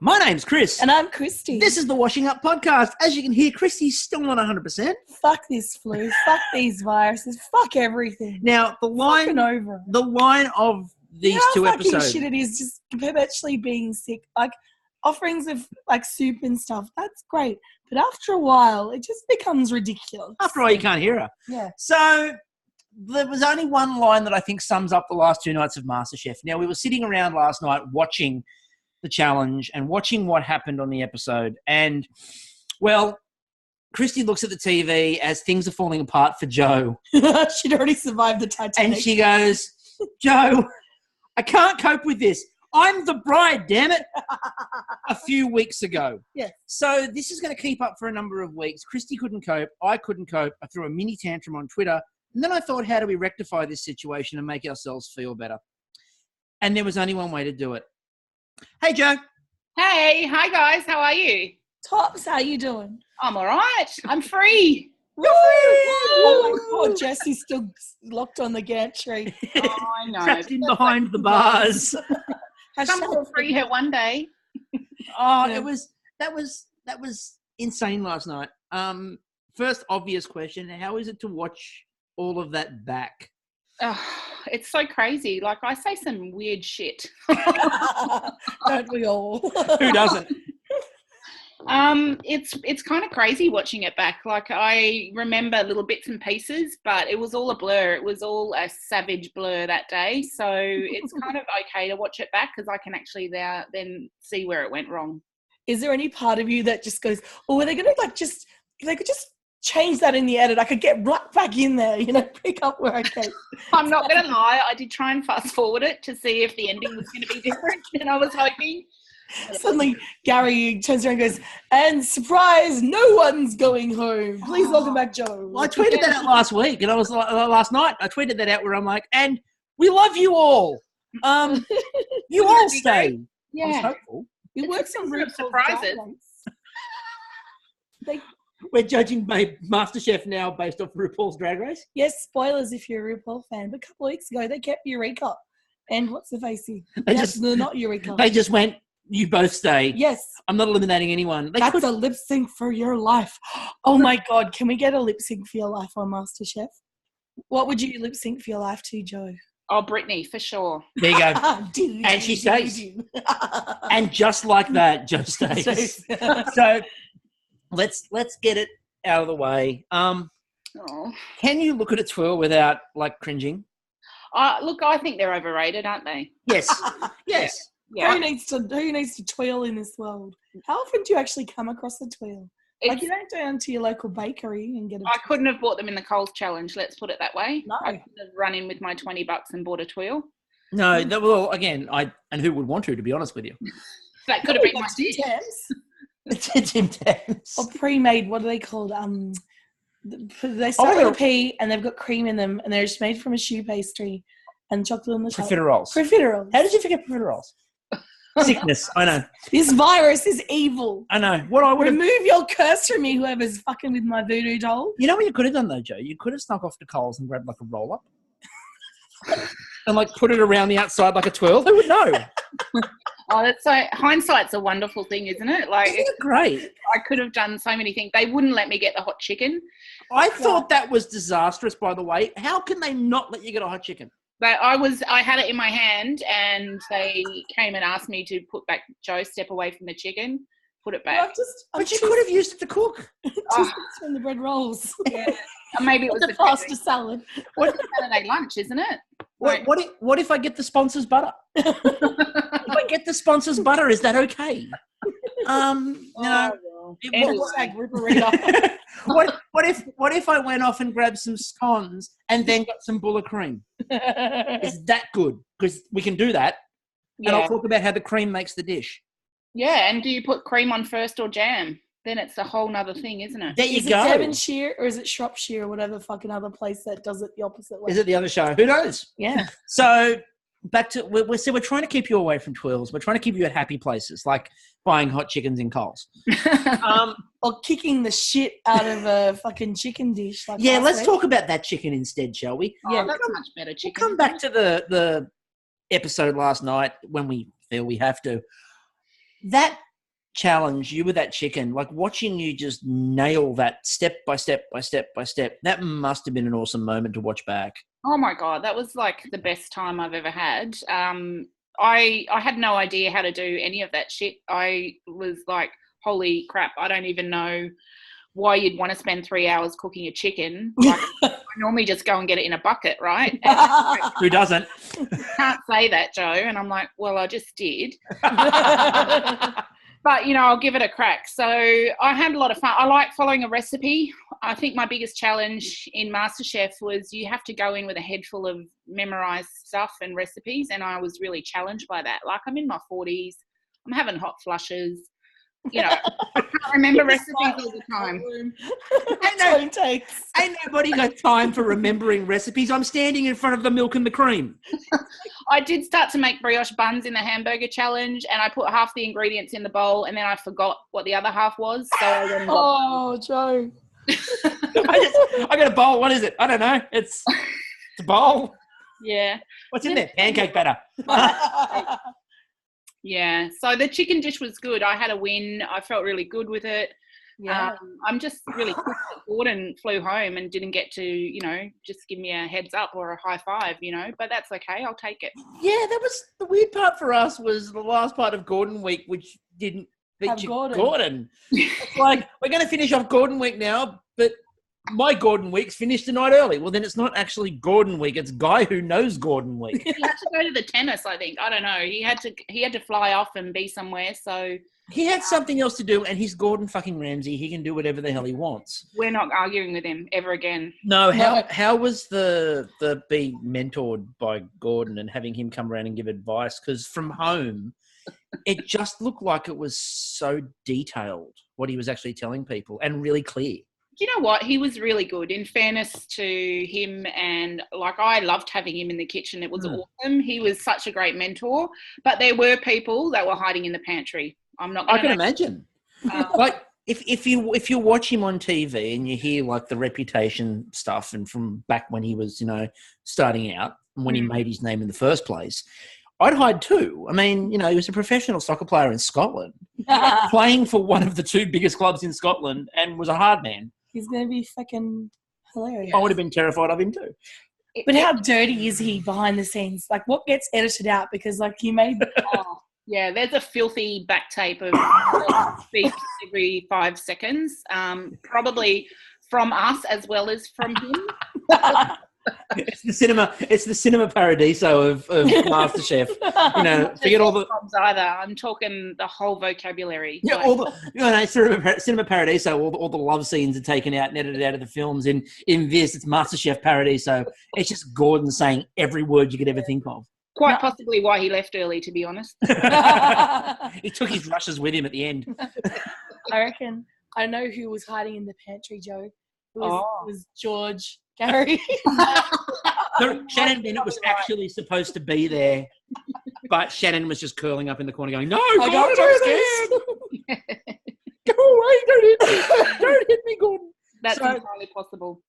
My name's Chris. And I'm Kristie. This is the Washing Up Podcast. As you can hear, Kristie's still not 100%. Fuck this flu. Fuck these viruses. Fuck everything. Now, the line of these two episodes. How fucking shit it is just perpetually being sick. Like, offerings of, like, soup and stuff, that's great. But after a while, it just becomes ridiculous. After a while, you can't hear her. Yeah. So, there was only one line that I think sums up the last two nights of Masterchef. Now, we were sitting around last night watching the challenge and watching what happened on the episode. And, well, Kristie looks at the TV as things are falling apart for Joe. She'd already survived the Titanic. And she goes, Joe, I can't cope with this. I'm the bride, damn it. A few weeks ago. Yeah. So this is going to keep up for a number of weeks. Kristie couldn't cope. I couldn't cope. I threw a mini tantrum on Twitter. And then I thought, how do we rectify this situation and make ourselves feel better? And there was only one way to do it. Hey, Joe. Hey, hi guys, how are you? Tops, how you doing? I'm all right. I'm free. Woo! Oh my God, Jessie's still locked on the gantry. Oh, I know. Trapped in behind the bars. Someone will free her one day. Oh, Yeah. that was insane last night. First obvious question: how is it to watch all of that back? It's so crazy. Like, I say some weird shit. Don't we all? Who doesn't? It's kind of crazy watching it back. Like, I remember little bits and pieces, but it was all a blur. It was all a savage blur that day. So it's kind of okay to watch it back because I can actually then see where it went wrong. Is there any part of you that just goes, oh, are they going to they could just change that in the edit? I could get right back in there, pick up where I came. I'm not going to lie. I did try and fast forward it to see if the ending was going to be different, and I was hoping. Suddenly, Gary turns around and goes, and surprise, no one's going home. Please welcome back Joe. Well, I tweeted that out last week, and I was last night. I tweeted that out where I'm like, and we love you all. You all stay. Yeah. I was hopeful. It works on Group surprises. We're judging Masterchef now based off RuPaul's Drag Race. Yes, spoilers if you're a RuPaul fan. But a couple of weeks ago, they kept Eureka. And what's the facey? No, not Eureka. They just went, you both stay. Yes. I'm not eliminating anyone. That's a lip sync for your life. Oh my God, can we get a lip sync for your life on Masterchef? What would you lip sync for your life to, Joe? Oh, Brittany, for sure. There you go. And she stays. And just like that, Joe stays. So let's get it out of the way. Can you look at a Tuile without cringing? Look, I think they're overrated, aren't they? Yes. Yes. Yeah. Who needs to Tuile in this world? How often do you actually come across a Tuile? You don't go down to your local bakery and get a I couldn't have bought them in the Coles challenge, let's put it that way. No. I could have run in with my $20 and bought a Tuile. No, well, again, and who would want to be honest with you? That could have been my dish. Tim Tams. Or pre-made, what are they called? They start with a P and they've got cream in them and they're just made from a choux pastry and chocolate on the top. Profiteroles. Profiteroles. How did you forget profiteroles? Sickness, I know. This virus is evil. I know. What I would remove your curse from me, whoever's fucking with my voodoo doll. You know what you could have done though, Joe? You could have snuck off to Coles and grabbed a roll up and put it around the outside like a twirl. Who would know? Oh, that's so hindsight's a wonderful thing, isn't it? Isn't it great? I could have done so many things. They wouldn't let me get the hot chicken. I thought that was disastrous, by the way. How can they not let you get a hot chicken? But I had it in my hand and they came and asked me to put back Joe, step away from the chicken, put it back. But you could have used it to cook. From the bread rolls. Yeah. Maybe it was the pasta salad. What's the Saturday lunch, isn't it? What if I get the sponsor's butter? If I get the sponsor's butter, is that okay? What if I went off and grabbed some scones and then got some bullet cream? Is that good? Because we can do that. And I'll talk about how the cream makes the dish. Yeah, and do you put cream on first or jam? Then it's a whole nother thing, isn't it? There you go. Is it Devonshire or is it Shropshire or whatever fucking other place that does it the opposite way? Is it the other show? Who knows? Yeah. So back to we're trying to keep you away from Tuiles. We're trying to keep you at happy places like buying hot chickens in Coles. Or kicking the shit out of a fucking chicken dish. Let's talk about that chicken instead, shall we? Yeah, that's much better chicken. We'll come back to the episode last night when we feel we have to. That challenge, you were that chicken, like watching you just nail that step by step by step by step, that must have been an awesome moment to watch back. Oh my God, that was like the best time I've ever had. I had no idea how to do any of that shit. I was like, holy crap, I don't even know why you'd want to spend 3 hours cooking a chicken. Like, I normally just go and get it in a bucket, right? And who doesn't? Can't say that, Joe. And I'm like, well, I just did. But, you know, I'll give it a crack. So I had a lot of fun. I like following a recipe. I think my biggest challenge in Masterchef was you have to go in with a head full of memorized stuff and recipes, and I was really challenged by that. Like, I'm in my 40s. I'm having hot flushes. You know, I can't remember recipes all the time. Ain't nobody got time for remembering recipes. I'm standing in front of the milk and the cream. I did start to make brioche buns in the hamburger challenge, and I put half the ingredients in the bowl, and then I forgot what the other half was. So I went and got Joe. I got a bowl. What is it? I don't know. It's a bowl. Yeah. What's in there? Pancake batter. Yeah. So the chicken dish was good. I had a win. I felt really good with it. Yeah. I'm just really pissed that Gordon flew home and didn't get to, you know, just give me a heads up or a high five, you know, but that's okay. I'll take it. Yeah, that was the weird part for us, was the last part of Gordon Week, which didn't feature Gordon. It's like, we're going to finish off Gordon Week now, but my Gordon Week's finished a night early. Well, then it's not actually Gordon Week. It's Guy Who Knows Gordon Week. He had to go to the tennis, I think. I don't know. He had to fly off and be somewhere, so... He had something else to do, and he's Gordon fucking Ramsay. He can do whatever the hell he wants. We're not arguing with him ever again. No, how was the being mentored by Gordon and having him come around and give advice? Because from home, it just looked like it was so detailed, what he was actually telling people, and really clear. You know what? He was really good. In fairness to him, and like, I loved having him in the kitchen. It was awesome. He was such a great mentor. But there were people that were hiding in the pantry. I can imagine. Like, if you watch him on TV and you hear like the reputation stuff, and from back when he was, you know, starting out, when he made his name in the first place, I'd hide too. I mean, you know, he was a professional soccer player in Scotland, playing for one of the two biggest clubs in Scotland, and was a hard man. He's going to be fucking hilarious. I would have been terrified of him too. But how dirty is he behind the scenes? Like, what gets edited out? Because, like, he made... Yeah, there's a filthy back tape of speak every 5 seconds, probably from us as well as from him. It's the cinema paradiso of MasterChef. You know, forget all the either. I'm talking the whole vocabulary. Yeah, all the cinema paradiso. All the love scenes are taken out and edited out of the films. In this, it's MasterChef paradiso. It's just Gordon saying every word you could ever think of. Quite possibly why he left early, to be honest. He took his rushes with him at the end. I reckon. I know who was hiding in the pantry, Joe. It was George Gary. So Shannon Bennett was actually supposed to be there, but Shannon was just curling up in the corner going, "No, I don't do this. Go away, don't hit me, Gordon." That's entirely possible.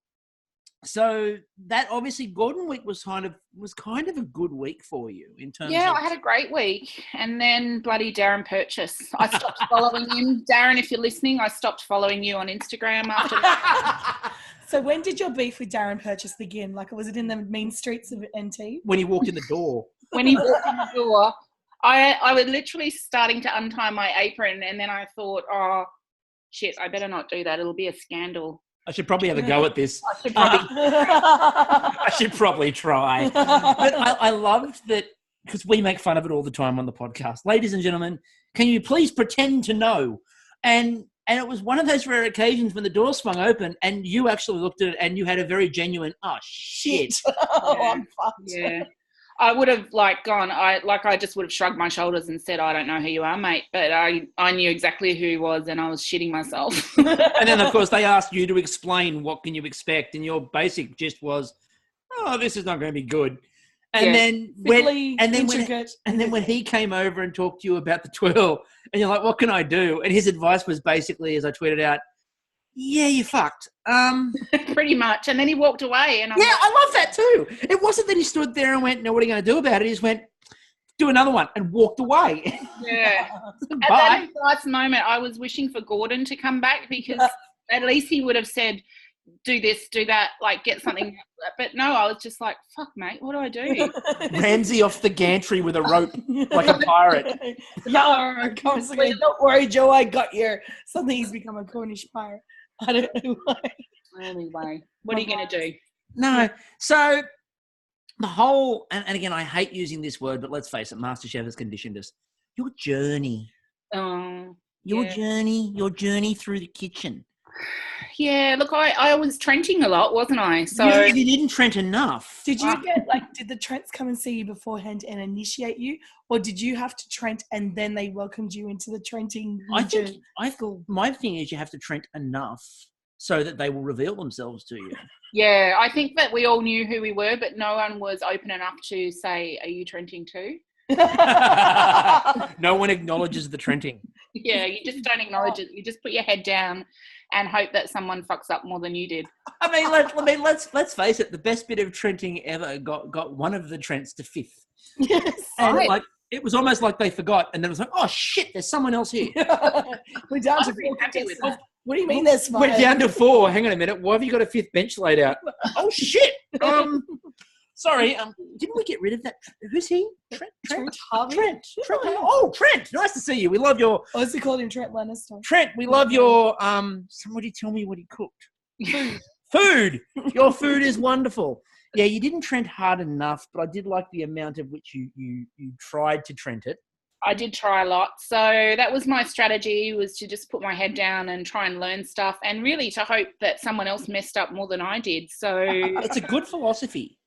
So that obviously Gordon Week was kind of a good week for you in terms. Yeah, of... I had a great week, and then bloody Darren Purchase. I stopped following him. Darren, if you're listening, I stopped following you on Instagram after that. So when did your beef with Darren Purchase begin? Like, was it in the mean streets of NT? When he walked in the door. When he walked in the door, I was literally starting to untie my apron, and then I thought, oh shit, I better not do that. It'll be a scandal. I should probably have a go at this. I should probably try. But I loved that, because we make fun of it all the time on the podcast. Ladies and gentlemen, can you please pretend to know? And it was one of those rare occasions when the door swung open and you actually looked at it and you had a very genuine, oh, shit. I'm fucked. Yeah. I would have gone, I just would have shrugged my shoulders and said, I don't know who you are, mate. But I knew exactly who he was, and I was shitting myself. And then, of course, they asked you to explain what can you expect. And your basic gist was, oh, this is not going to be good. And then when he came over and talked to you about the tuile, and you're like, what can I do? And his advice was basically, as I tweeted out, yeah, you fucked. Pretty much. And then he walked away. And I love that too. It wasn't that he stood there and went, no, what are you going to do about it? He just went, do another one, and walked away. Yeah. At Bye. that last moment, I was wishing for Gordon to come back because at least he would have said, do this, do that, like get something. But no, I was just like, fuck, mate, what do I do? Ramsey off the gantry with a rope like a pirate. Yeah, don't worry, Joe, I got your. Suddenly he's become a Cornish pirate. I don't know why. Anyway, what are you going to do? No. So the whole, and again, I hate using this word, but let's face it, MasterChef has conditioned us. Your journey. Your journey through the kitchen. Yeah, look, I was trenching a lot, wasn't I? So you didn't trent enough. Did you did the Trents come and see you beforehand and initiate you? Or did you have to Trent and then they welcomed you into the Trenting? I think my thing is you have to Trent enough so that they will reveal themselves to you. Yeah, I think that we all knew who we were, but no one was open enough to say, are you Trenting too? No one acknowledges the Trenting. Yeah, you just don't acknowledge it. You just put your head down and hope that someone fucks up more than you did. I mean, let's face it. The best bit of Trenting ever got one of the Trents to fifth. Yes, and it was almost like they forgot, and then it was like, oh shit, there's someone else here. We're down to 4 contestants. What do you mean there's 5? We're down to 4. Hang on a minute. Why have you got a 5th bench laid out? Oh shit. Sorry, didn't we get rid of that? Who's he? Trent. Oh, Trent. Nice to see you. We love your... What's he called him? Trent Lannister. Trent, we love your... somebody tell me what he cooked. Food. Your food is wonderful. Yeah, you didn't Trent hard enough, but I did like the amount of which you tried to Trent it. I did try a lot. So that was my strategy, was to just put my head down and try and learn stuff and really to hope that someone else messed up more than I did. So it's a good philosophy.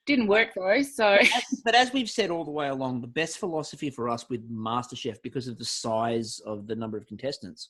Didn't work though. So, but as we've said all the way along, the best philosophy for us with MasterChef, because of the size of the number of contestants,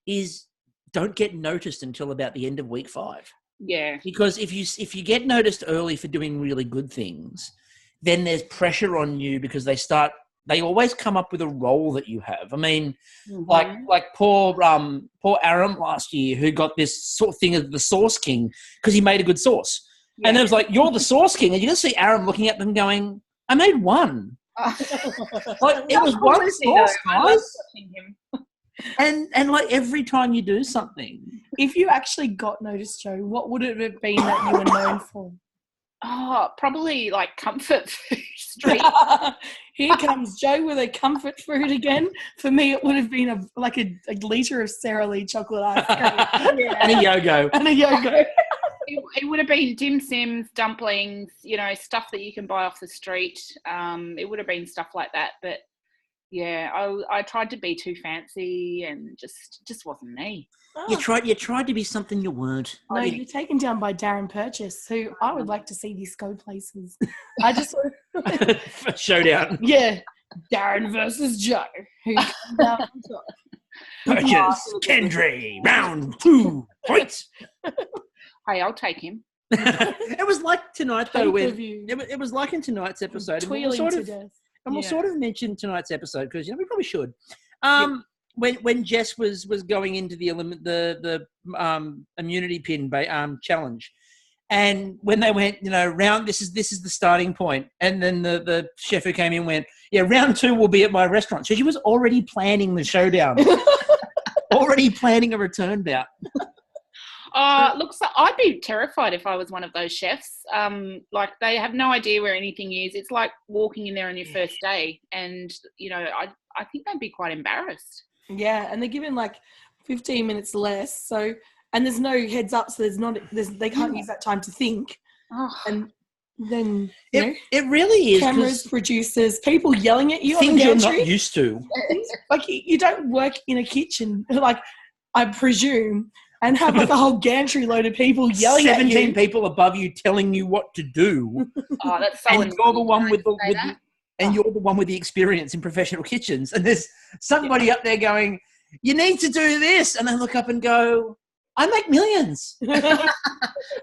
is don't get noticed until about the end of week 5. Yeah. Because if you get noticed early for doing really good things, then there's pressure on you because they always come up with a role that you have. I mean, like poor Aram last year, who got this sort of thing of the Sauce King because he made a good sauce. Yeah. And it was like, you're the Sauce King. And you just see Aram looking at them going, I made one. Like, it was one sauce, guys. And like every time you do something. If you actually got noticed, Joe, what would it have been that you were known for? Oh, probably like comfort food street. Here comes Joe with a comfort food again. For me, it would have been a litre of Sara Lee chocolate ice cream. Yeah. And a Yogo. It would have been dim sims, dumplings, stuff that you can buy off the street. It would have been stuff like that. But yeah, I tried to be too fancy and just wasn't me. Oh. You tried to be something you weren't. No, you're taken down by Darren Purchase, who I would like to see these go places. I just showdown. Yeah, Darren versus Joe. Who comes out on top? Purchase, Kendry, round 2, points. Hey, I'll take him. It was like tonight, though. It was like in tonight's episode. Tuile to death. And we'll sort of mention tonight's episode because we probably should. When Jess was going into the immunity pin challenge, and when they went, round this is the starting point, and then the chef who came in went, round 2 will be at my restaurant. So she was already planning the showdown, already planning a return bout. Look, so I'd be terrified if I was one of those chefs. Like, they have no idea where anything is. It's like walking in there on your first day, and I think they'd be quite embarrassed. Yeah, and they're given like 15 minutes less. So, and there's no heads up, so they can't use that time to think. Oh. And then it really is cameras, producers, people yelling at you. Things on the you're not used to. Like, you don't work in a kitchen, like, I presume, and have like a whole gantry load of people yelling at you. 17 people above you telling you what to do. Oh, that's so. And you're the one you're the one with the experience in professional kitchens. And there's somebody up there going, you need to do this. And they look up and go, I make millions.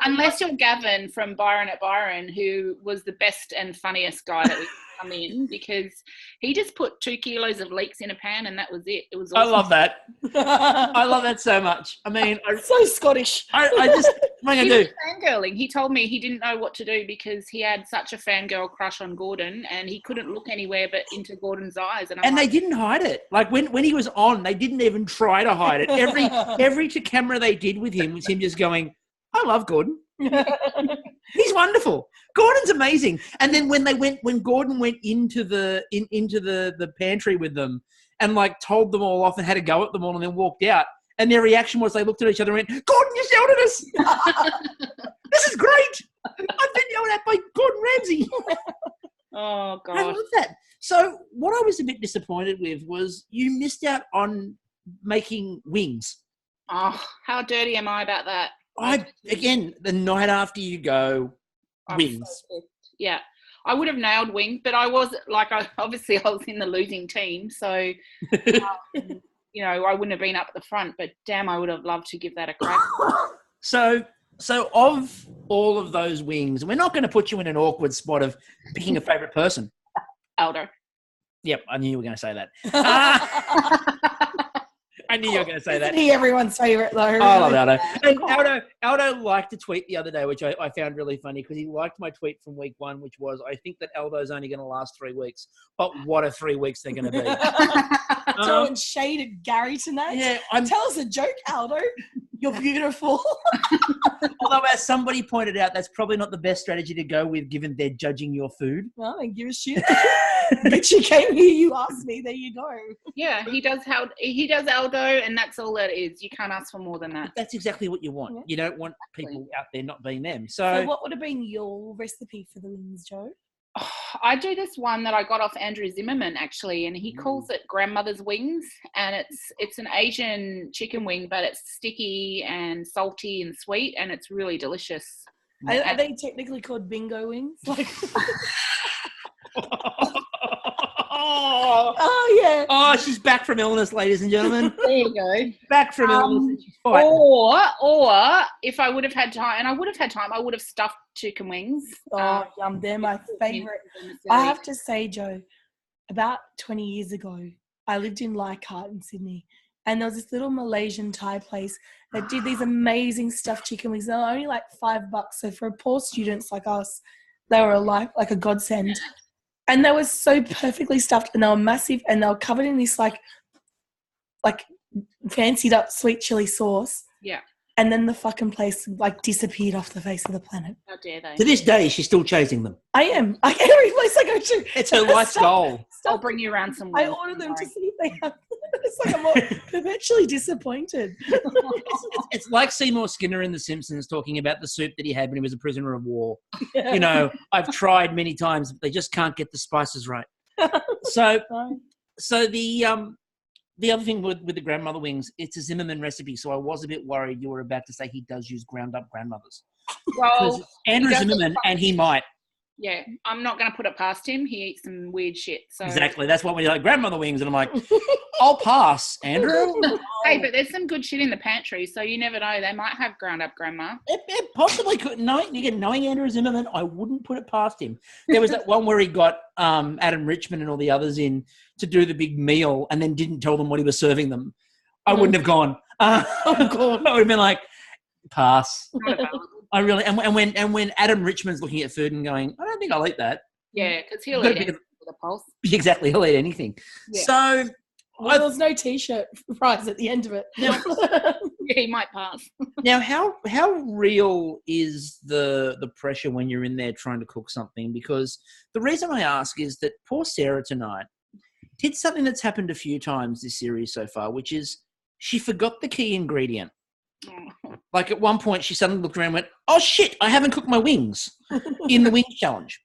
Unless you're Gavin from Byron at Byron, who was the best and funniest guy that we come in, because he just put 2 kilos of leeks in a pan and that was it. It was awesome. I love that. I love that so much. I mean, so Scottish. I just am I He going was to do? fangirling. He told me he didn't know what to do because he had such a fangirl crush on Gordon and he couldn't look anywhere but into Gordon's eyes. And they didn't hide it. Like when he was on, they didn't even try to hide it. Every to camera they did with him was him just going, I love Gordon. He's wonderful. Gordon's amazing. And then when Gordon went into the pantry with them and like told them all off and had a go at them all and then walked out, and their reaction was they looked at each other and went, Gordon, you yelled at us. This is great. I've been yelled at by Gordon Ramsay. Oh, God. I love that. So what I was a bit disappointed with was you missed out on making wings. Oh, how dirty am I about that? Again, the night after you go, wings. So yeah. I would have nailed wings, but I was obviously I was in the losing team. So, I wouldn't have been up at the front, but damn, I would have loved to give that a crack. So of all of those wings, we're not going to put you in an awkward spot of picking a favourite person. Aldo. Yep, I knew you were going to say that. I knew you were going to say that. Isn't he everyone's favourite though? I love Aldo. And Aldo liked a tweet the other day, which I found really funny because he liked my tweet from week 1, which was, I think that Aldo's only going to last 3 weeks, but what are 3 weeks they're going to be? Throwing shade at Gary tonight. Yeah, Tell us a joke, Aldo. You're beautiful. Although, as somebody pointed out, that's probably not the best strategy to go with, given they're judging your food. Well, I don't give a shit. Bitch, you came here, you asked me, there you go. Yeah, he does Aldo, and that's all that is. You can't ask for more than that. That's exactly what you want. Yeah. You don't want people out there not being them. So what would have been your recipe for the wings, Joe? Oh, I do this one that I got off Andrew Zimmerman actually, and he calls it grandmother's wings, and it's an Asian chicken wing, but it's sticky and salty and sweet, and it's really delicious. Are they technically called bingo wings? Like, oh yeah. Oh, she's back from illness, ladies and gentlemen. There you go. Back from illness. And she's fine. Or if I would have had time, and I would have had time, I would have stuffed chicken wings. Oh, yum! They're my favourite. I have to say, Joe, about 20 years ago, I lived in Leichhardt in Sydney, and there was this little Malaysian Thai place that did these amazing stuffed chicken wings. They were only like $5, so for poor students like us, they were like a godsend. And they were so perfectly stuffed, and they were massive, and they were covered in this like fancied up sweet chili sauce. Yeah. And then the fucking place like disappeared off the face of the planet. How dare they? To this day, she's still chasing them. I am. I get every place I go to. It's her life's goal. I'll bring you around some. I order them to see if they have. It's like I'm perpetually disappointed. It's like Seymour Skinner in The Simpsons talking about the soup that he had when he was a prisoner of war. Yeah. I've tried many times, but they just can't get the spices right. So the other thing with the grandmother wings, it's a Zimmerman recipe, so I was a bit worried you were about to say he does use ground up grandmothers. Well, Andrew Zimmerman, and he might. Yeah, I'm not going to put it past him. He eats some weird shit. So Exactly. That's what we're like, grandmother wings. And I'm like, I'll pass, Andrew. Hey, but there's some good shit in the pantry, so you never know. They might have ground up grandma. It possibly could. Knowing Andrew Zimmerman, I wouldn't put it past him. There was that one where he got Adam Richman and all the others in to do the big meal and then didn't tell them what he was serving them. I wouldn't have gone. I would have been like, pass. Not available. I really and when Adam Richman's looking at food and going, I don't think I'll eat that. Yeah, because he'll eat it with a pulse. Exactly, he'll eat anything. Yeah. So Well, there's no T-shirt prize at the end of it. Yeah, he might pass. Now, how real is the pressure when you're in there trying to cook something? Because the reason I ask is that poor Sarah tonight did something that's happened a few times this series so far, which is she forgot the key ingredient. Oh. Like at one point, she suddenly looked around and went, oh, shit, I haven't cooked my wings in the wings challenge.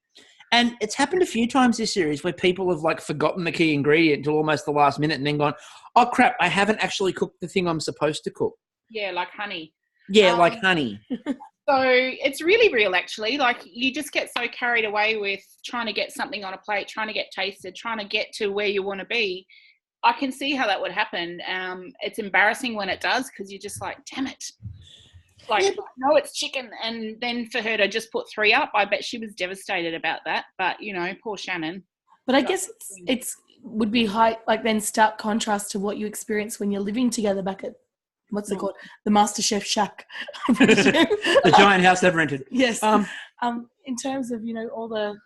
And it's happened a few times this series where people have like forgotten the key ingredient until almost the last minute and then gone, oh, crap, I haven't actually cooked the thing I'm supposed to cook. Yeah, like honey. Yeah, like honey. So it's really real, actually. Like you just get so carried away with trying to get something on a plate, trying to get tasted, trying to get to where you want to be. I can see how that would happen. It's embarrassing when it does because you're just like, damn it. Like, yeah. No, it's chicken. And then for her to just put 3 up, I bet she was devastated about that. But, you know, poor Shannon. But I guess it's would be high, like then stark contrast to what you experience when you're living together back at what's it called? The Masterchef shack. The giant house they've rented. Yes. In terms of, all the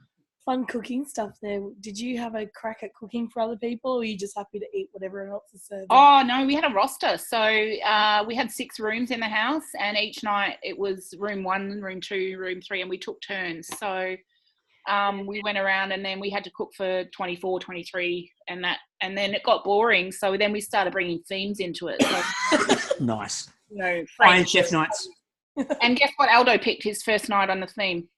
fun cooking stuff there, did you have a crack at cooking for other people, or are you just happy to eat whatever else is served? Oh, no, we had a roster. So we had 6 rooms in the house, and each night it was room 1, room 2, room 3, and we took turns. So we went around, and then we had to cook for 24, 23, and then it got boring. So then we started bringing themes into it. So, Nice. Iron Chef nights. And guess what Aldo picked his first night on the theme?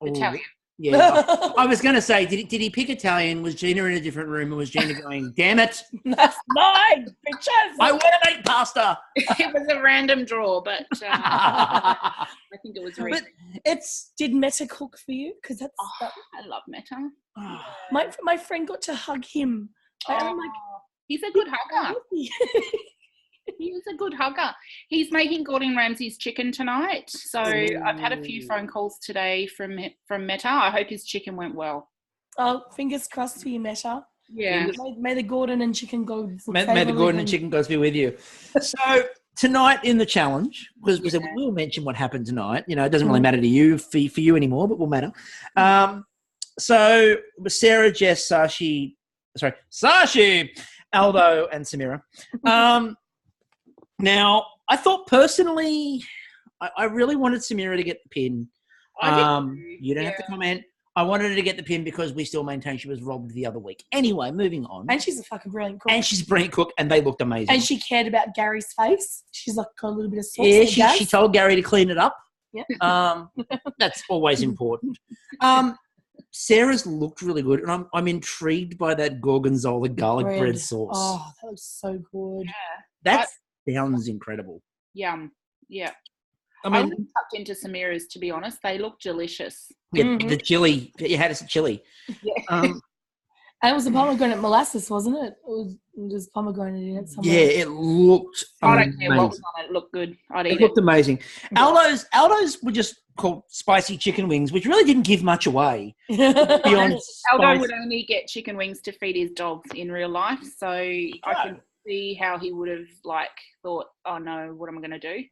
Italian. Yeah. I was going to say, did he pick Italian? Was Gina in a different room, or was Gina going, damn it? That's mine, bitches. I want to make pasta. It was a random draw, but I think it was real. But did Meta cook for you? Because I love Meta. My friend got to hug him. I'm like, he's a good hugger. He was a good hugger. He's making Gordon Ramsay's chicken tonight. So I've had a few phone calls today from Meta. I hope his chicken went well. Oh, fingers crossed for you, Meta. Yeah. May the Gordon and chicken go. May the Gordon and chicken goes be with you. So tonight in the challenge, because we'll mention what happened tonight. It doesn't really matter to you for you anymore, but will matter. So Sarah, Jess, Sashi, Aldo, and Samira. Now, I thought personally, I really wanted Samira to get the pin. You don't have to comment. I wanted her to get the pin because we still maintain she was robbed the other week. Anyway, moving on. And she's a fucking brilliant cook. And she's a brilliant cook, and they looked amazing. And she cared about Gary's face. She's like got a little bit of sauce. Yeah, she told Gary to clean it up. Yeah. That's always important. Sarah's looked really good, and I'm intrigued by that gorgonzola garlic bread sauce. Oh, that looks so good. Yeah. That sounds incredible. Yum. Yeah. I mean, tucked into Samira's, to be honest. They look delicious. Yeah, the chili. You had some chili. Yeah. And it was a pomegranate molasses, wasn't it? It was pomegranate in it somewhere. Yeah, it looked I don't care what was on it. It looked good. I'd eat it. It looked amazing. Aldo's were just called spicy chicken wings, which really didn't give much away. Beyond Aldo would only get chicken wings to feed his dogs in real life, so I can see how he would have thought, oh no, what am I going to do?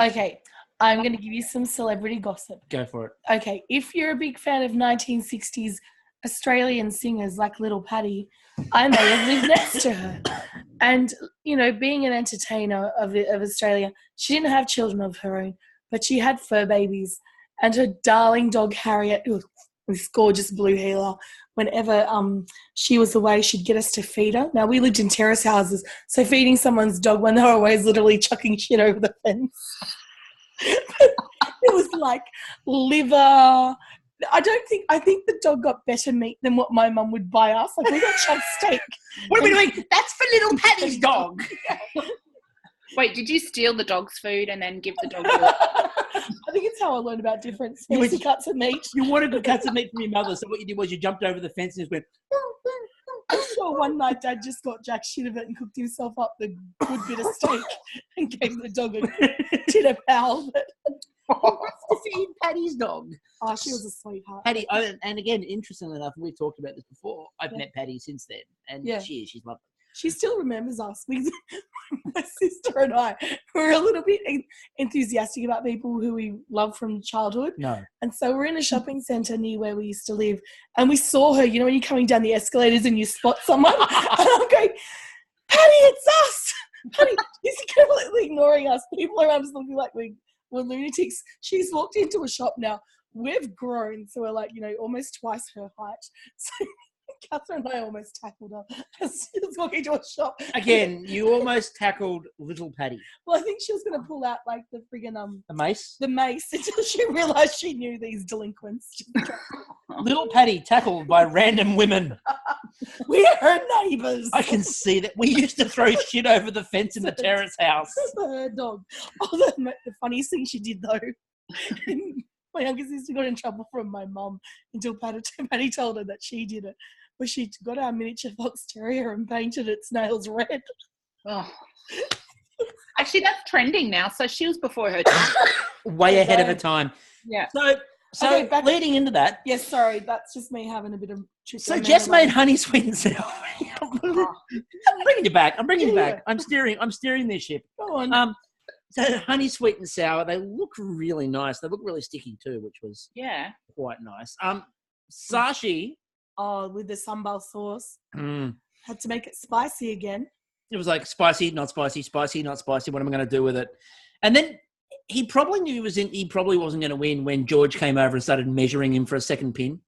Okay, I'm going to give you some celebrity gossip. Go for it. Okay, if you're a big fan of 1960s Australian singers like Little Patty, I may have lived next to her. And, being an entertainer of Australia, she didn't have children of her own, but she had fur babies. And her darling dog, Harriet, with this gorgeous blue heeler, whenever she was away, she'd get us to feed her. Now, we lived in terrace houses, so feeding someone's dog when they were away is literally chucking shit over the fence. It was like liver. I think the dog got better meat than what my mum would buy us. Like, we got chunked steak. What are we doing? That's for Little Patty's dog. Wait, did you steal the dog's food and then give the dog I think it's how I learned about different fancy cuts of meat. You wanted good cuts of meat from your mother, so what you did was you jumped over the fence and just went... I'm sure one night Dad just got jack shit of it and cooked himself up the good bit of steak and gave the dog a dinner pal. To feed Patty's dog. Oh, she was a sweetheart. Patty, and again, interestingly enough, we've talked about this before. I've met Patty since then, and she's lovely. She still remembers us. My sister and I were a little bit enthusiastic about people who we love from childhood. No. And so we're in a shopping centre near where we used to live, and we saw her, when you're coming down the escalators and you spot someone, and I'm going, Patty, it's us. Patty, she's completely ignoring us. People around us looking like we're lunatics. She's walked into a shop now. We've grown, so we're like, almost twice her height. So Catherine and I almost tackled her as she was walking to a shop. Again, you almost tackled Little Patty. Well, I think she was going to pull out like the friggin' the mace? The mace until she realised she knew these delinquents. Little Patty tackled by random women. We're her neighbours. I can see that. We used to throw shit over the fence in the terrace house. Her dog. Oh, the funniest thing she did though. My younger sister got in trouble from my mum until Patty told her that she did it. But she got our miniature fox terrier and painted its nails red. Oh. Actually, that's trending now. So she was before her time. Way ahead of her time. Yeah. So okay, leading into that. Yes, sorry. That's just me having a bit of... So Jess made honey sweet and sour. I'm bringing you back. I'm steering this ship. Go on. So honey, sweet and sour. They look really nice. They look really sticky too, which was quite nice. Sashi. Oh, with the sambal sauce. Mm. Had to make it spicy again. It was like spicy, not spicy, spicy, not spicy. What am I going to do with it? And then he probably knew he probably wasn't going to win when George came over and started measuring him for a second pin.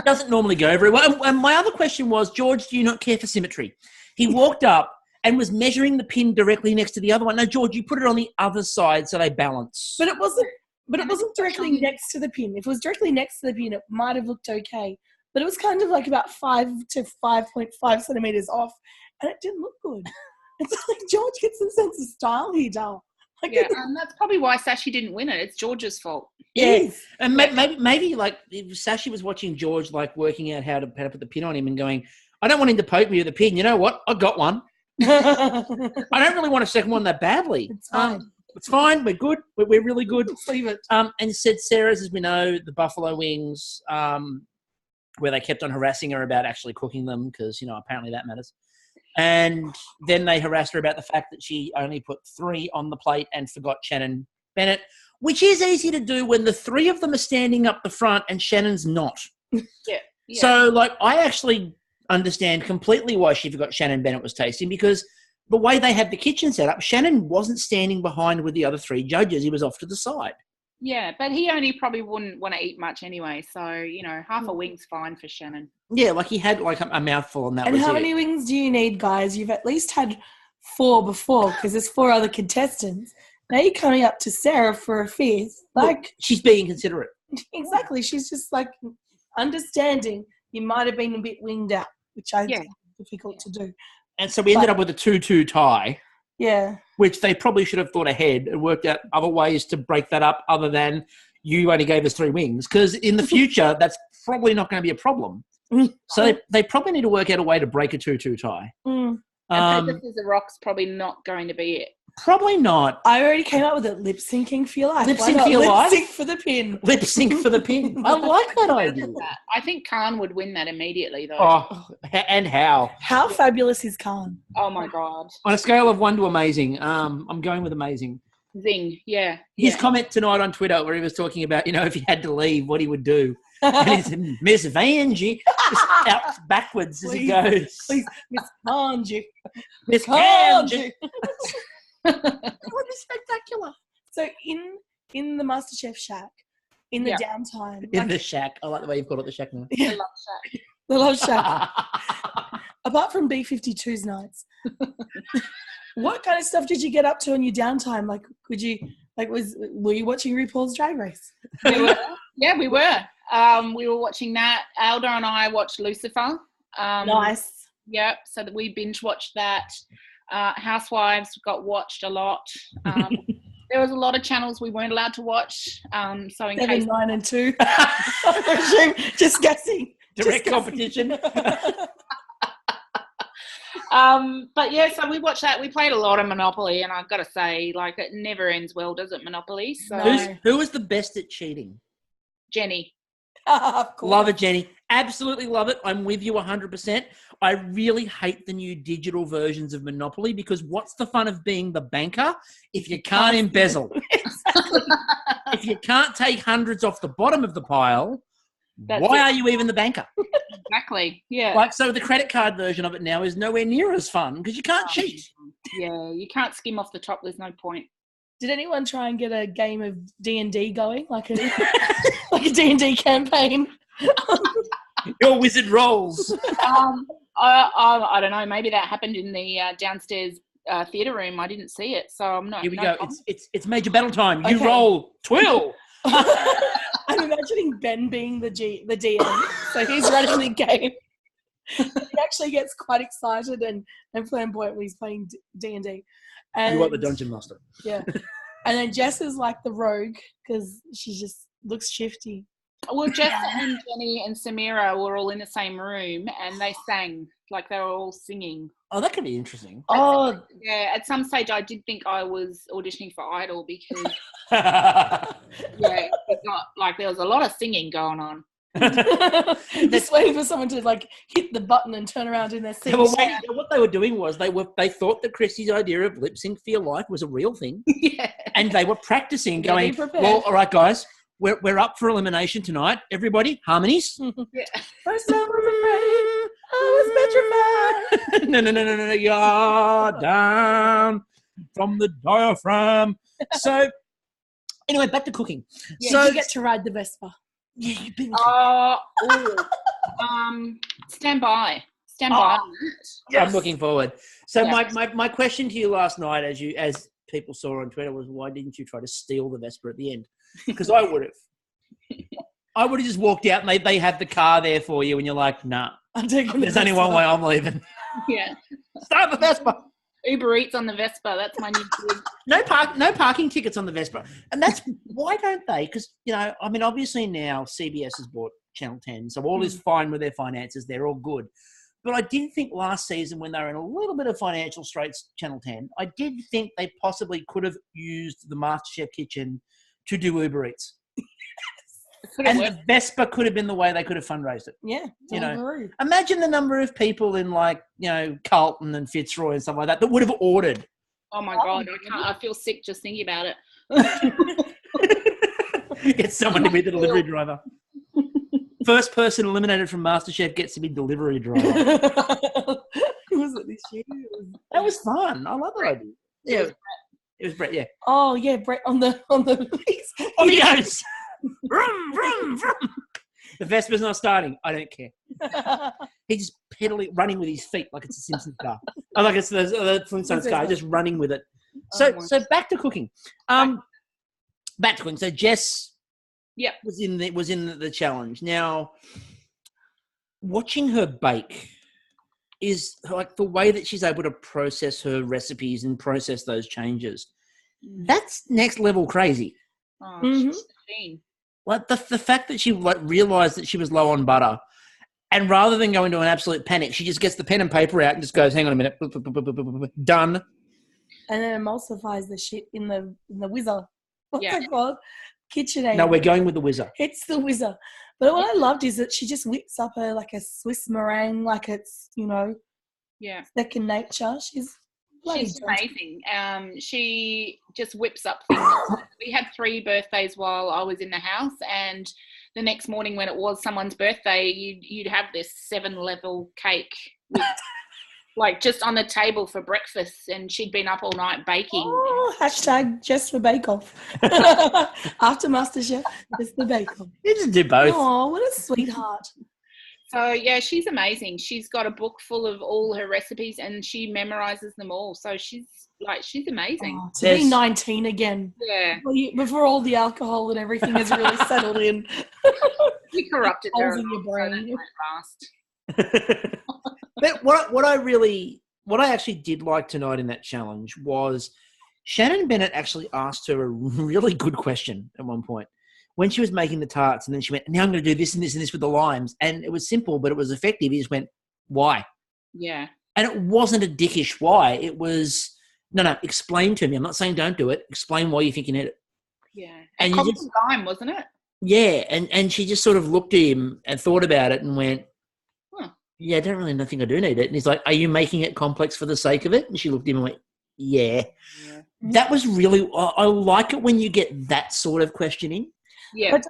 Doesn't normally go very well. And my other question was, George, do you not care for symmetry? He walked up and was measuring the pin directly next to the other one. No, George, you put it on the other side so they balance. But it wasn't directly next to the pin. If it was directly next to the pin, it might have looked okay. But it was kind of like about 5 to 5.5 centimeters off, and it didn't look good. It's like George gets some sense of style here, Dal. Like, and that's probably why Sashi didn't win it. It's George's fault. Yes. And maybe like if Sashi was watching George like working out how to put the pin on him and going, I don't want him to poke me with a pin. You know what? I got one. I don't really want a second one that badly. It's fine. It's fine. We're good. We're really good. Let's leave it. And said Sarah's, as we know, the buffalo wings, where they kept on harassing her about actually cooking them because, apparently that matters. And then they harassed her about the fact that she only put 3 on the plate and forgot Shannon Bennett, which is easy to do when the 3 of them are standing up the front and Shannon's not. Yeah. So, I actually understand completely why she forgot Shannon Bennett was tasting, because the way they had the kitchen set up, Shannon wasn't standing behind with the other 3 judges. He was off to the side. Yeah, but he only probably wouldn't want to eat much anyway. So, half a wing's fine for Shannon. Yeah, he had a mouthful and that was it. And how many wings do you need, guys? You've at least had 4 before because there's 4 other contestants. Now you're coming up to Sarah for a 5th. Look, she's being considerate. Exactly. She's just understanding you might have been a bit winged out, which I think is difficult to do. And so we ended up with a 2-2 tie. Yeah. Which they probably should have thought ahead and worked out other ways to break that up other than you only gave us 3 wings. Because in the future, that's probably not going to be a problem. So they probably need to work out a way to break a 2-2 tie. Mm. And paper, scissors, rock's probably not going to be it. Probably not. I already came up with it. Lip syncing for your life. Lip sync for your life? Lip sync for the pin. Lip sync for the pin. I like that idea. I think Khan would win that immediately, though. Oh, and how? How fabulous is Khan? Oh, my God. On a scale of 1 to amazing, I'm going with amazing. Zing, yeah. His comment tonight on Twitter where he was talking about, if he had to leave, what he would do. And he said, Miss Vanjie, just out backwards as he goes. Please, Miss Vanjie. Miss Vanjie. That would be spectacular. So in the Masterchef shack, in the downtime. In the shack. I like the way you've called it the shack now. The love shack. The love shack. Apart from B52's nights, what kind of stuff did you get up to in your downtime? Were you watching RuPaul's Drag Race? We were. Yeah, we were. We were watching that. Alda and I watched Lucifer. Nice. Yep. So that we binge watched that. Housewives got watched a lot. There was a lot of channels we weren't allowed to watch. So in 7, case 9, and 2. Just guessing. Direct competition. But yeah, so we watched that. We played a lot of Monopoly, and I've got to say, it never ends well, does it, Monopoly? So who was the best at cheating? Jenny. Of course. Love it, Jenny. Absolutely love it. I'm with you 100%. I really hate the new digital versions of Monopoly because what's the fun of being the banker if you can't embezzle? Exactly. If you can't take hundreds off the bottom of the pile, why are you even the banker? Exactly. Yeah. So the credit card version of it now is nowhere near as fun because you can't cheat. Yeah, you can't skim off the top. There's no point. Did anyone try and get a game of D&D going, like a D&D campaign? Your wizard rolls. I don't know. Maybe that happened in the downstairs theatre room. I didn't see it, so I'm not. Here we go. It's major battle time. You roll. Tuile. I'm imagining Ben being the DM, so he's running the game. He actually gets quite excited and flamboyant when he's playing D&D. You want the dungeon master. Yeah. And then Jess is like the rogue because she just looks shifty. Well, Jess and Jenny and Samira were all in the same room and they sang, they were all singing. Oh, that could be interesting. Oh. Yeah, at some stage I did think I was auditioning for Idol because, it got, there was a lot of singing going on. Just waiting for someone to like hit the button and turn around in their seat. What they were doing was they thought that Kristie's idea of lip sync for your life was a real thing. Yeah. And they were practicing, They're going, prepared. well, all right, guys, we're up for elimination tonight. Everybody, harmonies. Yeah. First time I'm afraid, I was petrified. No. You're down from the diaphragm. So, anyway, back to cooking. Yeah, So you get to ride the Vespa. Yeah, you've been. Stand by on that. Yes. I'm looking forward. So Yeah. my question to you last night, as people saw on Twitter, was why didn't you try to steal the Vespa at the end? Because I would have. I would have just walked out and they have the car there for you, and you're like, nah. I'm taking There's only one way I'm leaving. Yeah. Start the Vespa. Uber Eats on the Vespa. That's my new gig. No parking tickets on the Vespa. And that's why don't they? Because, obviously now CBS has bought Channel 10, so all is fine with their finances. They're all good. But I did think last season, when they were in a little bit of financial straits, Channel 10, I did think they possibly could have used the MasterChef kitchen to do Uber Eats. And the Vespa could have been the way they could have fundraised it. Yeah. Imagine the number of people in Carlton and Fitzroy and stuff like that would have ordered. Oh my God, I feel sick just thinking about it. Get someone to be the delivery driver. First person eliminated from MasterChef gets to be delivery driver. Who was it this year? That was fun. I love that idea. Yeah, it was Brett. Yeah. Oh yeah, Brett on the. On he goes. Vroom, vroom, vroom. The Vespa's not starting. I don't care. He's just pedaling, running with his feet like it's a Simpsons car. Oh, like it's the Flintstones car, just running with it. So back to cooking. Back to cooking. So Jess, was in the challenge. Now, watching her bake is like the way that she's able to process her recipes and process those changes. That's next level crazy. Oh, she's a machine. Like the fact that she realised that she was low on butter, and rather than go into an absolute panic, she just gets the pen and paper out and just goes, "Hang on a minute, done." And then emulsifies the shit in the whizzer. What's that called? KitchenAid. No, we're going with the whizzer. It's the whizzer. But what I loved is that she just whips up a Swiss meringue, like it's second nature. She's amazing. She just whips up things. We had 3 birthdays while I was in the house, and the next morning when it was someone's birthday, you'd have this 7-level cake with, just on the table for breakfast, and she'd been up all night baking. Oh, hashtag just for Bake Off. After MasterChef, just the Bake Off. You just do both. Oh, what a sweetheart. So, yeah, she's amazing. She's got a book full of all her recipes and she memorizes them all. So she's amazing. Oh, to be 19 again. Yeah. Before all the alcohol and everything has really settled in. You corrupted her. In your brain. But what I actually did like tonight in that challenge was Shannon Bennett actually asked her a really good question at one point. When she was making the tarts, and then she went, now I'm going to do this and this and this with the limes. And it was simple, but it was effective. He just went, why? Yeah. And it wasn't a dickish why. It was, no, explain to me. I'm not saying don't do it. Explain why you think you need it. Yeah. And lime, wasn't it? Yeah. And she just sort of looked at him and thought about it and went, yeah, I don't really think I do need it. And he's like, are you making it complex for the sake of it? And she looked at him and went, yeah. That was really, I like it when you get that sort of questioning. Yeah. But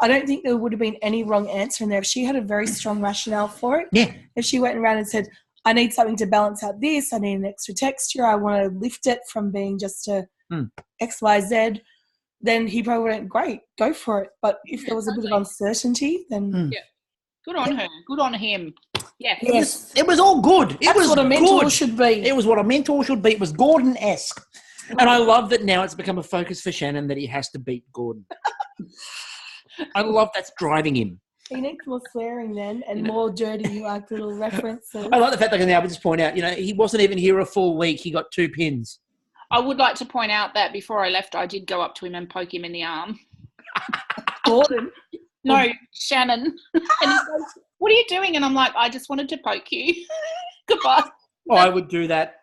I don't think there would have been any wrong answer in there. If she had a very strong rationale for it. Yeah. If she went around and said, I need something to balance out this, I need an extra texture, I want to lift it from being just a X, Y, Z, then he probably went, great, go for it. But if there was a bit of uncertainty, then... Yeah. Good on her. Good on him. Yeah. Yes. It was all good. That's what a mentor should be. It was what a mentor should be. It was Gordon-esque. And I love that now it's become a focus for Shannon that he has to beat Gordon. I love that's driving him. He needs more swearing then and more dirty little references. I like the fact that I can now just point out, he wasn't even here a full week. He got 2 pins. I would like to point out that before I left, I did go up to him and poke him in the arm. Gordon? No, Shannon. And he goes, what are you doing? And I'm like, I just wanted to poke you. Goodbye. I would do that.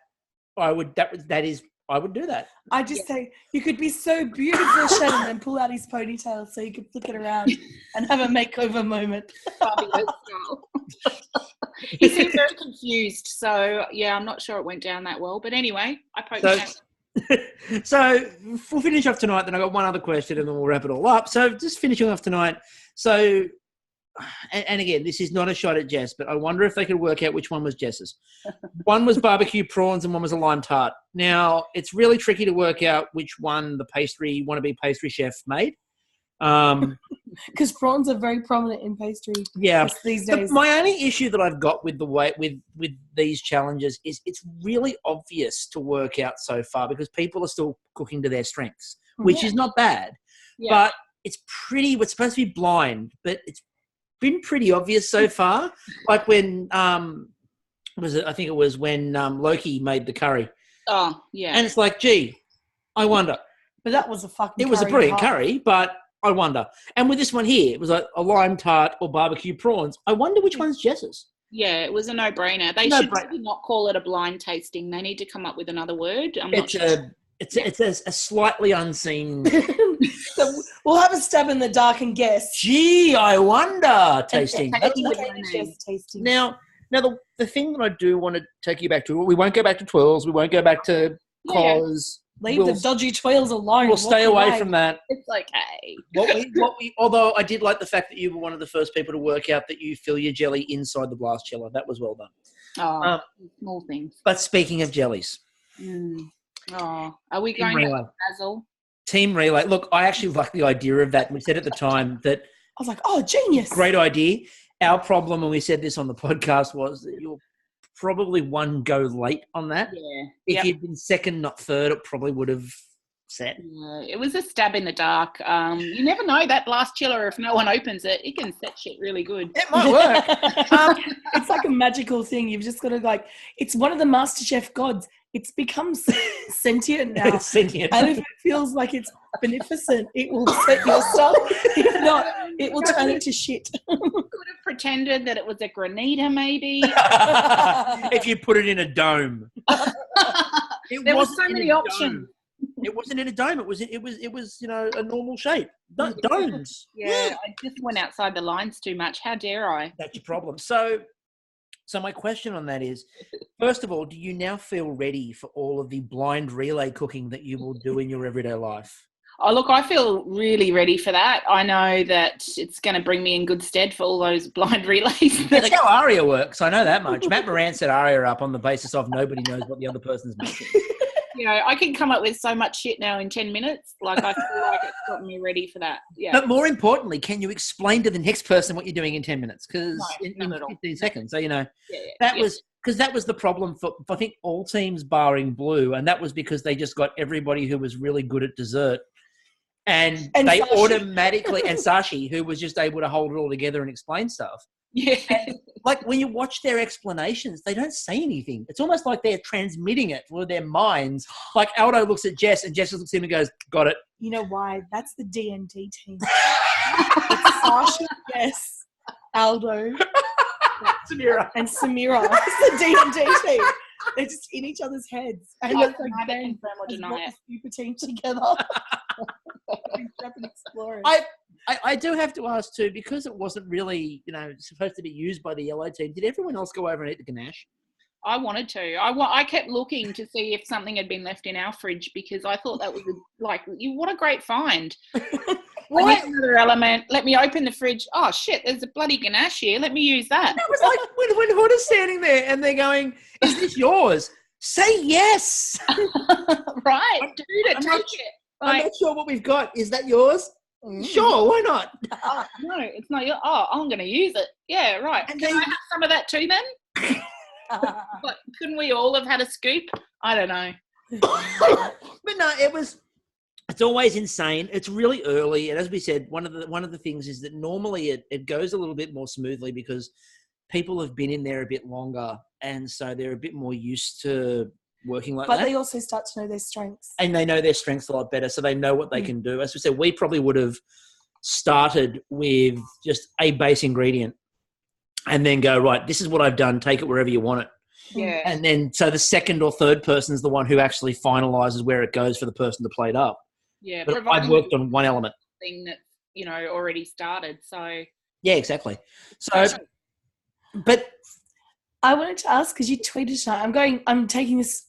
I I would do that. I just say you could be so beautiful, Shannon, and pull out his ponytail so you could flick it around and have a makeover moment. He seemed very confused, so yeah, I'm not sure it went down that well. But anyway, I poked him. So we'll finish off tonight. Then I got one other question, and then we'll wrap it all up. So just finishing off tonight. So, and again, this is not a shot at Jess, but I wonder if they could work out which one was Jess's. One was barbecue prawns, and one was a lime tart. Now it's really tricky to work out which one the wannabe pastry chef made. Because prawns are very prominent in pastry. Yeah, these days. My only issue that I've got with with these challenges is it's really obvious to work out so far because people are still cooking to their strengths, which is not bad. Yeah. But it's pretty. We're supposed to be blind, but it's been pretty obvious so far. Like when was it? I think it was when Loki made the curry. Oh yeah, and it's like, gee, I wonder. But that was a fucking. It was a brilliant curry, but. I wonder. And with this one here, it was like a lime tart or barbecue prawns. I wonder which one's Jess's. Yeah, it was a no-brainer. They should maybe not call it a blind tasting. They need to come up with another word. It's a slightly unseen. So we'll have a stab in the dark and guess. Gee, I wonder tasting. Tasting. Now the thing that I do want to take you back to, we won't go back to Tuiles. We won't go back to collars. Leave the dodgy Tuiles alone. We'll stay away from that. It's okay. Although I did like the fact that you were one of the first people to work out that you fill your jelly inside the blast chiller. That was well done. Oh, small things. But speaking of jellies. Are we going to Basil? Team Relay. Look, I actually like the idea of that. We said at the time that... I was like, oh, genius. Great idea. Our problem, and we said this on the podcast, was that you're probably one go late on that. Yeah. If you'd been second, not third, it probably would have set. Yeah, it was a stab in the dark. You never know that blast chiller, if no one opens it, it can set shit really good. It might work. It's like a magical thing. You've just got to it's one of the Masterchef gods. It's become sentient now. It's sentient. And if it feels like it's beneficent, it will set your stuff. If not, it will turn into shit. Could have pretended that it was a granita, maybe. If you put it in a dome. There were so many options. It wasn't in a dome. It was a normal shape. Domes. Yeah, I just went outside the lines too much. How dare I? That's your problem. So my question on that is, first of all, do you now feel ready for all of the blind relay cooking that you will do in your everyday life? Oh, look, I feel really ready for that. I know that it's going to bring me in good stead for all those blind relays. That's how Aria works. I know that much. Matt Moran set Aria up on the basis of nobody knows what the other person's making. I can come up with so much shit now in 10 minutes. Like, I feel like it's got me ready for that. Yeah. But more importantly, can you explain to the next person what you're doing in 10 minutes? Because in 15 seconds. So, that was the problem for, I think, all teams barring Blue. And that was because they just got everybody who was really good at dessert. And they Sashi. Automatically, and Sashi, who was just able to hold it all together and explain stuff. Yeah. And, like when you watch their explanations, they don't say anything. It's almost like they're transmitting it with their minds. Like Aldo looks at Jess and Jess looks at him and goes, got it. You know why? That's the D&D team. It's Sasha, Jess, Aldo, Samira. And Samira. It's the D&D team. They're just in each other's heads. And it's like Ben deny it. Super team together. I do have to ask too, because it wasn't really, supposed to be used by the yellow team. Did everyone else go over and eat the ganache? I wanted to. I kept looking to see if something had been left in our fridge because I thought that was what a great find. What? Another element. Let me open the fridge. Oh shit! There's a bloody ganache here. Let me use that. It was like when Hood is standing there and they're going, "Is this yours?" Say yes. Right, dude. Take it. I'm not sure what we've got. Is that yours? Sure, why not? No, it's not yours. Oh, I'm going to use it. Yeah, right. And can I have some of that too then? But couldn't we all have had a scoop? I don't know. But no, it's always insane. It's really early. And as we said, one of the things is that normally it goes a little bit more smoothly because people have been in there a bit longer. And so they're a bit more used to working like that. But they also start to know their strengths. And they know their strengths a lot better. So they know what they can do. As we said, we probably would have started with just a base ingredient and then go, right, this is what I've done. Take it wherever you want it. Yeah. And then so the second or third person is the one who actually finalises where it goes for the person to plate up. Yeah. But I've worked on one element. Thing that, already started. So. Yeah, exactly. So, but I wanted to ask, because you tweeted tonight, I'm taking this,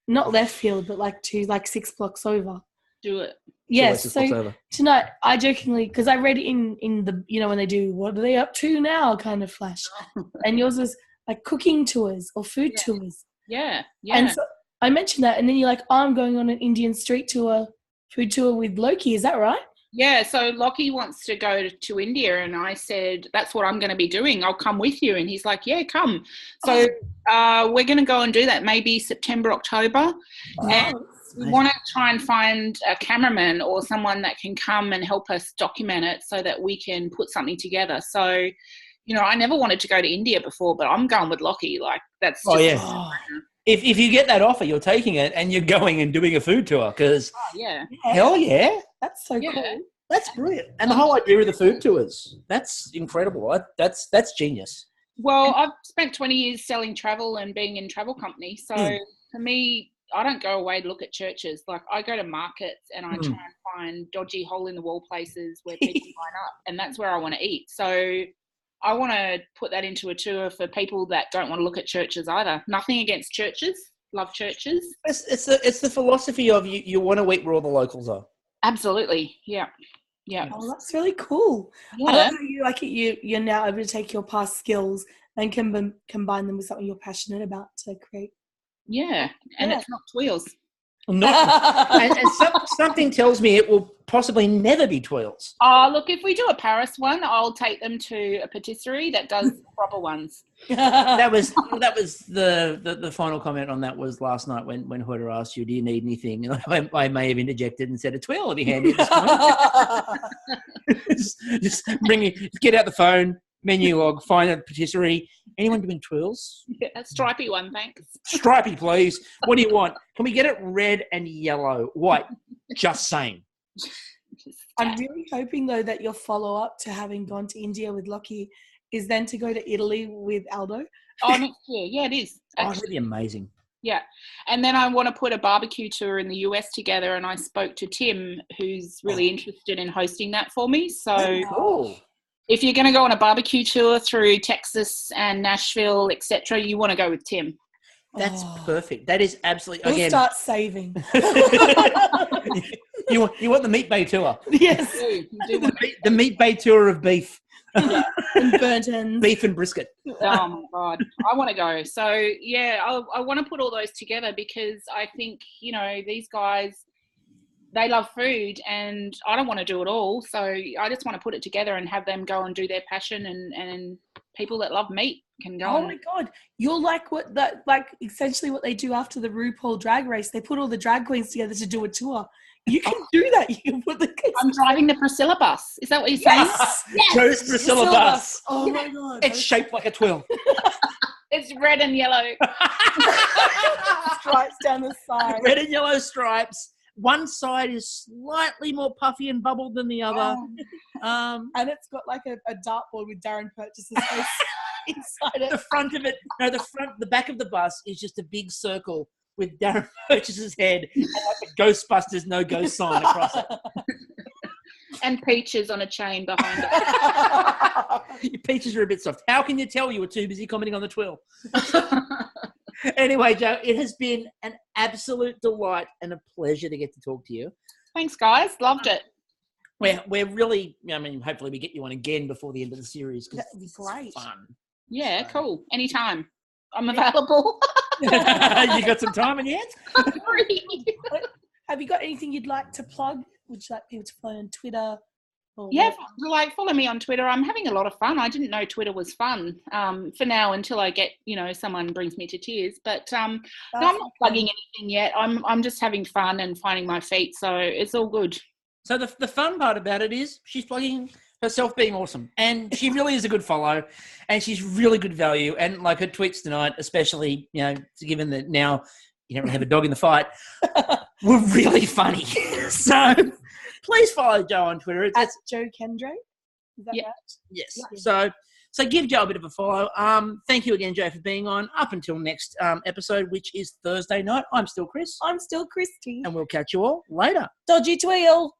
not left field, but like 6 blocks over. Do it. Yes, so tonight I jokingly, because I read in the, when they do, what are they up to now kind of flash. And yours was like cooking tours or food tours. Yeah, yeah. And so I mentioned that, and then you're like, I'm going on an Indian street tour, food tour with Loki. Is that right? Yeah, so Lockie wants to go to India, and I said, that's what I'm going to be doing. I'll come with you. And he's like, yeah, come. So we're going to go and do that maybe September, October. Oh, and we want to try and find a cameraman or someone that can come and help us document it so that we can put something together. So, I never wanted to go to India before, but I'm going with Lockie. Like, that's just If you get that offer, you're taking it and you're going and doing a food tour because hell yeah. That's so cool. That's brilliant. And the whole idea of the food tours, that's incredible. That's genius. Well, I've spent 20 years selling travel and being in travel company. So for me, I don't go away to look at churches. Like, I go to markets and I try and find dodgy hole-in-the-wall places where people line up, and that's where I want to eat. So I want to put that into a tour for people that don't want to look at churches either. Nothing against churches. Love churches. It's the philosophy of you want to eat where all the locals are. Absolutely. Yeah. Yeah. Oh, that's really cool. Yeah. I love how you like it. You're now able to take your past skills and combine them with something you're passionate about to create. Yeah. And it's not tuiles. And something tells me it will possibly never be tuiles. Oh, look, if we do a Paris one, I'll take them to a patisserie that does proper ones. That was the final comment on that was last night when Hoda asked you, do you need anything? And I may have interjected and said a tuile would be handy at this point. just get out the phone, menu log, find a patisserie. Anyone doing tuiles? Yeah, a stripy one, thanks. Stripy, please. What do you want? Can we get it red and yellow? White. Just saying. I'm really hoping, though, that your follow-up to having gone to India with Lockie is then to go to Italy with Aldo. Oh, next year. Yeah, it is. Oh, that'd be amazing. Yeah. And then I want to put a barbecue tour in the US together, and I spoke to Tim, who's really interested in hosting that for me. So cool. If you're going to go on a barbecue tour through Texas and Nashville, etc., you want to go with Tim. That's perfect. That is absolutely. We'll start saving. You want the Meat Bay tour? Yes. You do want The Meat Bay tour of beef. And burnt ends. Beef and brisket. Oh my God. I want to go. So yeah, I want to put all those together because I think, these guys, they love food and I don't want to do it all. So I just want to put it together and have them go and do their passion and people that love meat can go. Oh my God. You're like essentially what they do after the RuPaul drag race. They put all the drag queens together to do a tour. You can do that. You can put I'm driving the Priscilla bus. Is that what you're saying? Yes. Joe's Priscilla bus. Oh my God. It's shaped like a tuile. It's red and yellow. Stripes down the side. Red and yellow stripes. One side is slightly more puffy and bubbled than the other. And it's got like a dartboard with Darren Purchase's face inside it. The back of the bus is just a big circle with Darren Purchase's head and like a Ghostbusters no ghost sign across it. And peaches on a chain behind it. Your peaches are a bit soft. How can you tell you were too busy commenting on the tuile? Anyway, Joe, it has been an absolute delight and a pleasure to get to talk to you. Thanks, guys. Loved it. We're really, hopefully we get you on again before the end of the series. That would be great. Fun. Yeah, cool. Anytime. I'm available. You got some time in your hands? Have you got anything you'd like to plug? Would you like people to follow on Twitter? Yeah, follow me on Twitter. I'm having a lot of fun. I didn't know Twitter was fun for now until I get, someone brings me to tears. But no, I'm not plugging anything yet. I'm just having fun and finding my feet. So it's all good. So the fun part about it is she's plugging herself being awesome. And she really is a good follow. And she's really good value. And like her tweets tonight, especially, given that now you don't really have a dog in the fight, were really funny. So please follow Joe on Twitter. That's Joe Kendre. Is that right? Yes. Yeah. So give Joe a bit of a follow. Thank you again, Joe, for being on. Up until next episode, which is Thursday night. I'm still Chris. I'm still Kristie. And we'll catch you all later. Dodgy Tuile.